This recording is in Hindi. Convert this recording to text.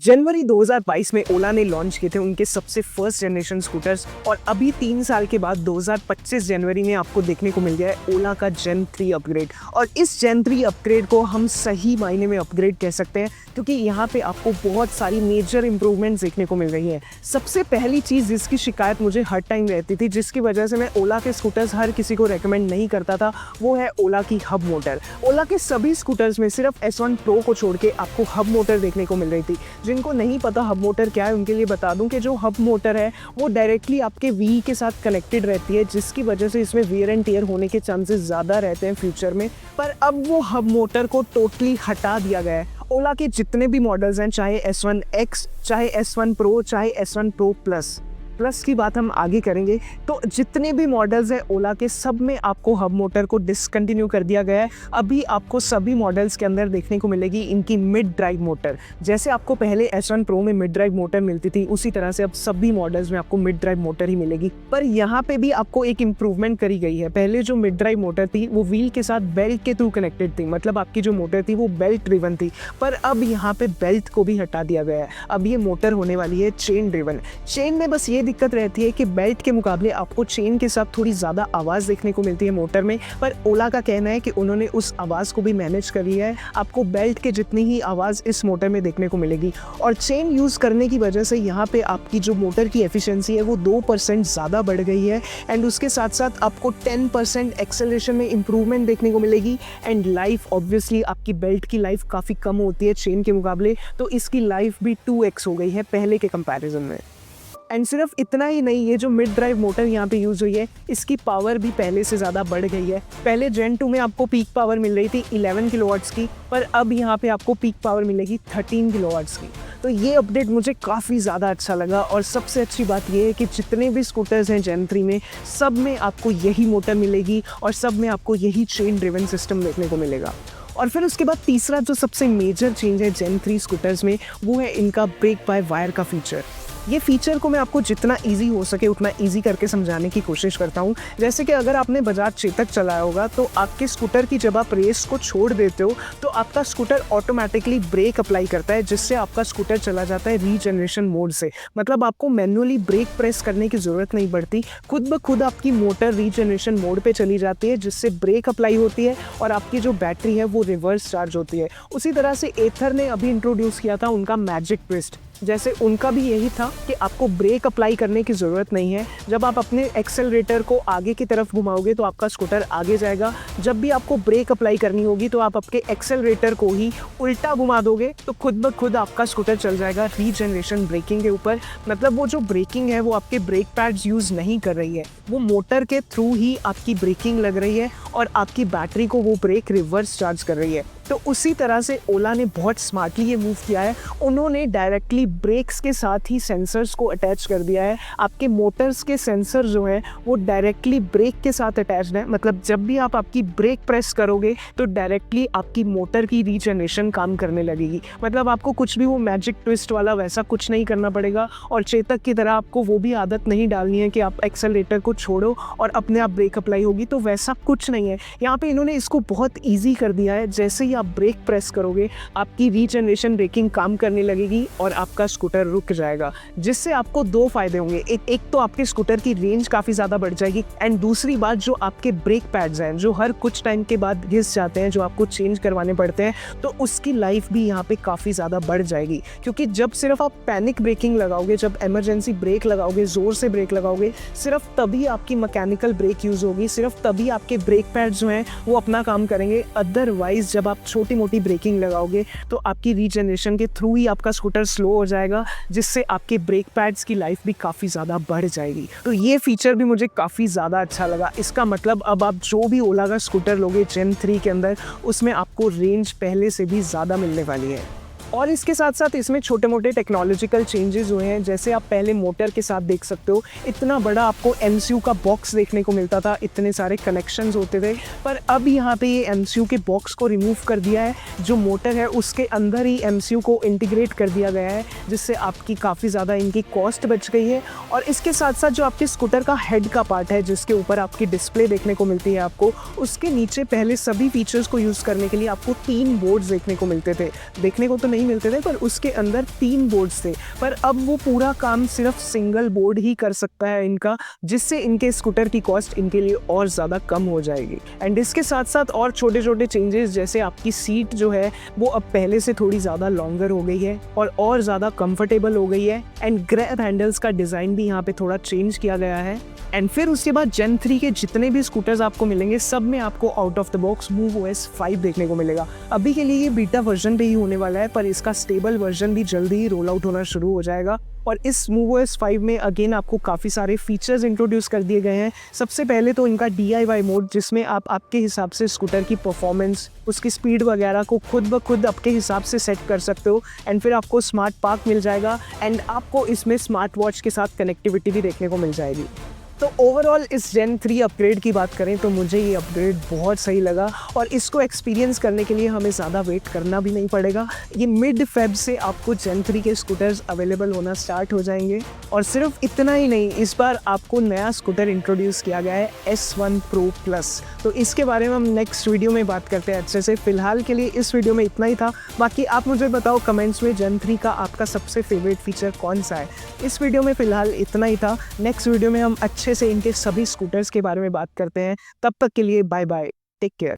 जनवरी 2022 में ओला ने लॉन्च किए थे उनके सबसे फर्स्ट जनरेशन स्कूटर्स और अभी 3 साल के बाद 2025 जनवरी में आपको देखने को मिल गया है ओला का जेन 3 अपग्रेड। और इस जेन 3 अपग्रेड को हम सही मायने में अपग्रेड कह सकते हैं क्योंकि यहाँ पे आपको बहुत सारी मेजर इंप्रूवमेंट्स देखने को मिल रही है। सबसे पहली चीज़ जिसकी शिकायत मुझे हर टाइम रहती थी, जिसकी वजह से मैं ओला के स्कूटर्स हर किसी को रेकमेंड नहीं करता था, वो है ओला की हब मोटर। ओला के सभी स्कूटर्स में सिर्फ S1 Pro को छोड़ के आपको हब मोटर देखने को मिल रही थी। जिनको नहीं पता हब मोटर क्या है उनके लिए बता दूं कि जो हब मोटर है वो डायरेक्टली आपके व्ही के साथ कनेक्टेड रहती है, जिसकी वजह से इसमें वियर एंड टियर होने के चांसेस ज़्यादा रहते हैं फ्यूचर में। पर अब वो हब मोटर को टोटली हटा दिया गया है। ओला के जितने भी मॉडल्स हैं, चाहे S1X, चाहे S1 Pro, चाहे S1 Pro प्लस की बात हम आगे करेंगे, तो जितने भी मॉडल्स हैं ओला के सब में आपको हब मोटर को डिसकंटिन्यू कर दिया गया है। अभी आपको सभी मॉडल्स के अंदर देखने को मिलेगी इनकी मिड ड्राइव मोटर। जैसे आपको पहले S1 Pro में मिड ड्राइव मोटर मिलती थी, उसी तरह से अब सभी मॉडल्स में आपको मिड ड्राइव मोटर ही मिलेगी। पर यहाँ पे भी आपको एक इम्प्रूवमेंट करी गई है। पहले जो मिड ड्राइव मोटर थी वो व्हील के साथ बेल्ट के थ्रू कनेक्टेड थी, मतलब आपकी जो मोटर थी वो बेल्ट ड्रिवन थी। पर अब यहाँ पे बेल्ट को भी हटा दिया गया है। अब ये मोटर होने वाली है चेन ड्रिवन। चेन में बस ये दिक्कत रहती है कि बेल्ट के मुकाबले आपको चेन के साथ थोड़ी ज़्यादा आवाज़ देखने को मिलती है मोटर में। पर ओला का कहना है कि उन्होंने उस आवाज़ को भी मैनेज कर लिया है। आपको बेल्ट के जितनी ही आवाज़ इस मोटर में देखने को मिलेगी। और चेन यूज़ करने की वजह से यहाँ पे आपकी जो मोटर की एफिशिएंसी है वो 2% ज़्यादा बढ़ गई है। एंड उसके साथ साथ आपको 10% एक्सेलरेशन में इंप्रूवमेंट देखने को मिलेगी। एंड लाइफ ऑब्वियसली आपकी बेल्ट की लाइफ काफ़ी कम होती है चेन के मुकाबले, तो इसकी लाइफ भी 2x हो गई है पहले के कंपैरिजन में। एंड सिर्फ इतना ही नहीं, ये जो मिड ड्राइव मोटर यहाँ पे यूज़ हुई है इसकी पावर भी पहले से ज़्यादा बढ़ गई है। पहले जेन 2 में आपको पीक पावर मिल रही थी 11 किलोवाट्स की, पर अब यहाँ पे आपको पीक पावर मिलेगी 13 किलोवाट्स की। तो ये अपडेट मुझे काफ़ी ज़्यादा अच्छा लगा। और सबसे अच्छी बात ये है कि जितने भी स्कूटर्स हैं जेन 3 में, सब में आपको यही मोटर मिलेगी और सब में आपको यही चेन ड्रिवन सिस्टम देखने को मिलेगा। और फिर उसके बाद तीसरा जो सबसे मेजर चेंज है जेन 3 स्कूटर्स में, वो है इनका ब्रेक बाय वायर का फीचर। ये फीचर को मैं आपको जितना इजी हो सके उतना इजी करके समझाने की कोशिश करता हूँ। जैसे कि अगर आपने बजाज चेतक चलाया होगा तो आपके स्कूटर की जब आप रेस को छोड़ देते हो तो आपका स्कूटर ऑटोमेटिकली ब्रेक अप्लाई करता है, जिससे आपका स्कूटर चला जाता है रीजनरेशन मोड से। मतलब आपको मैन्युअली ब्रेक प्रेस करने की ज़रूरत नहीं पड़ती, खुद ब खुद आपकी मोटर रीजनरेशन मोड पे चली जाती है, जिससे ब्रेक अप्लाई होती है और आपकी जो बैटरी है वो रिवर्स चार्ज होती है। उसी तरह से एथर ने अभी इंट्रोड्यूस किया था उनका मैजिक ट्विस्ट। जैसे उनका भी यही था कि आपको ब्रेक अप्लाई करने की ज़रूरत नहीं है। जब आप अपने एक्सेलरेटर को आगे की तरफ घुमाओगे तो आपका स्कूटर आगे जाएगा। जब भी आपको ब्रेक अप्लाई करनी होगी तो आप आपके एक्सेलरेटर को ही उल्टा घुमा दोगे तो खुद ब खुद आपका स्कूटर चल जाएगा रीजनरेशन ब्रेकिंग के ऊपर। मतलब वो जो ब्रेकिंग है वो आपके ब्रेक पैड्स यूज़ नहीं कर रही है, वो मोटर के थ्रू ही आपकी ब्रेकिंग लग रही है और आपकी बैटरी को वो ब्रेक रिवर्स चार्ज कर रही है। तो उसी तरह से ओला ने बहुत स्मार्टली ये मूव किया है। उन्होंने डायरेक्टली ब्रेक्स के साथ ही सेंसर्स को अटैच कर दिया है। आपके मोटर्स के सेंसर जो है वो डायरेक्टली ब्रेक के साथ अटैच्ड है। मतलब जब भी आप आपकी ब्रेक प्रेस करोगे तो डायरेक्टली आपकी मोटर की रीजनरेशन काम करने लगेगी। मतलब आपको कुछ भी वो मैजिक ट्विस्ट वाला वैसा कुछ नहीं करना पड़ेगा। और चेतक की तरह आपको वो भी आदत नहीं डालनी है कि आप एक्सेलरेटर को छोड़ो और अपने आप ब्रेक अप्लाई होगी, तो वैसा कुछ नहीं है। यहाँ पे इन्होंने इसको बहुत ईजी कर दिया है। जैसे आप ब्रेक प्रेस करोगे आपकी रीजनरेशन ब्रेकिंग काम करने लगेगी और आपका स्कूटर रुक जाएगा, जिससे आपको दो फायदे होंगे। एक तो आपके स्कूटर की रेंज काफ़ी ज़्यादा बढ़ जाएगी, एंड दूसरी बात जो आपके ब्रेक पैड्स हैं जो हर कुछ टाइम के बाद घिस जाते हैं, जो आपको चेंज करवाने पड़ते हैं, तो उसकी लाइफ भी यहाँ पे काफ़ी ज़्यादा बढ़ जाएगी। क्योंकि जब सिर्फ आप पैनिक ब्रेकिंग लगाओगे, जब इमरजेंसी ब्रेक लगाओगे, ज़ोर से ब्रेक लगाओगे, सिर्फ तभी आपकी मैकेनिकल ब्रेक यूज़ होगी, सिर्फ तभी आपके ब्रेक पैड्स जो हैं वो अपना काम करेंगे। अदरवाइज जब आप छोटी मोटी ब्रेकिंग लगाओगे तो आपकी रीजनरेशन के थ्रू ही आपका स्कूटर स्लो हो जाएगा, जिससे आपके ब्रेक पैड्स की लाइफ भी काफ़ी ज़्यादा बढ़ जाएगी। तो ये फीचर भी मुझे काफ़ी ज़्यादा अच्छा लगा। इसका मतलब अब आप जो भी ओला का स्कूटर लोगे जेन 3 के अंदर, उसमें आपको रेंज पहले से भी ज़्यादा मिलने वाली है। और इसके साथ साथ इसमें छोटे मोटे टेक्नोलॉजिकल चेंजेस हुए हैं। जैसे आप पहले मोटर के साथ देख सकते हो इतना बड़ा आपको MCU का बॉक्स देखने को मिलता था, इतने सारे कनेक्शंस होते थे। पर अब यहाँ पे ये MCU के बॉक्स को रिमूव कर दिया है। जो मोटर है उसके अंदर ही MCU को इंटीग्रेट कर दिया गया है, जिससे आपकी काफ़ी ज़्यादा इनकी कॉस्ट बच गई है। और इसके साथ साथ जो आपके स्कूटर का हेड का पार्ट है, जिसके ऊपर आपकी डिस्प्ले देखने को मिलती है आपको, उसके नीचे पहले सभी फीचर्स को यूज़ करने के लिए आपको 3 बोर्ड्स देखने को मिलते थे। देखने को तो नहीं नहीं मिलते थे, पर उसके अंदर 3 बोर्ड्स थे, पर अब वो पूरा काम सिर्फ सिंगल बोर्ड ही कर सकता है इनका, जिससे इनके स्कूटर की कॉस्ट इनके लिए और ज़्यादा कम हो जाएगी। एंड इसके साथ साथ और छोटे छोटे चेंजेस, जैसे आपकी सीट जो है वो अब पहले से थोड़ी ज़्यादा लॉन्गर हो गई है और ज़्यादा कंफर्टेबल हो गई है। एंड ग्रैब हैंडल्स का डिज़ाइन भी यहाँ पे थोड़ा चेंज किया गया है। एंड फिर उसके बाद जेन 3 के जितने भी स्कूटर्स आपको मिलेंगे, सब में आपको out of the box MoveOS 5 देखने को मिलेगा। अभी के लिए ये बीटा वर्जन पे ही होने वाला है, पर इसका स्टेबल वर्जन भी जल्दी ही रोल आउट होना शुरू हो जाएगा। और इस MoveOS 5 में अगेन आपको काफ़ी सारे फीचर्स इंट्रोड्यूस कर दिए गए हैं। सबसे पहले तो इनका DIY मोड, जिसमें आप आपके हिसाब से स्कूटर की परफॉर्मेंस, उसकी स्पीड वगैरह को खुद ब खुद आपके हिसाब से सेट कर सकते हो। एंड फिर आपको स्मार्ट पार्क मिल जाएगा, एंड आपको इसमें स्मार्ट वॉच के साथ कनेक्टिविटी भी देखने को मिल जाएगी। तो ओवरऑल इस जेन 3 अपग्रेड की बात करें तो मुझे ये अपग्रेड बहुत सही लगा, और इसको एक्सपीरियंस करने के लिए हमें ज़्यादा वेट करना भी नहीं पड़ेगा। ये मिड फेब से आपको जेन 3 के स्कूटर्स अवेलेबल होना स्टार्ट हो जाएंगे। और सिर्फ इतना ही नहीं, इस बार आपको नया स्कूटर इंट्रोड्यूस किया गया है S1 Pro Plus। तो इसके बारे में हम नेक्स्ट वीडियो में बात करते हैं अच्छे से। फिलहाल के लिए इस वीडियो में इतना ही था। बाकी आप मुझे बताओ कमेंट्स में जेन 3 का आपका सबसे फेवरेट फीचर कौन सा है। इस वीडियो में फिलहाल इतना ही था। नेक्स्ट वीडियो में हम अच्छे से इनके सभी स्कूटर्स के बारे में बात करते हैं। तब तक के लिए बाय बाय, टेक केयर।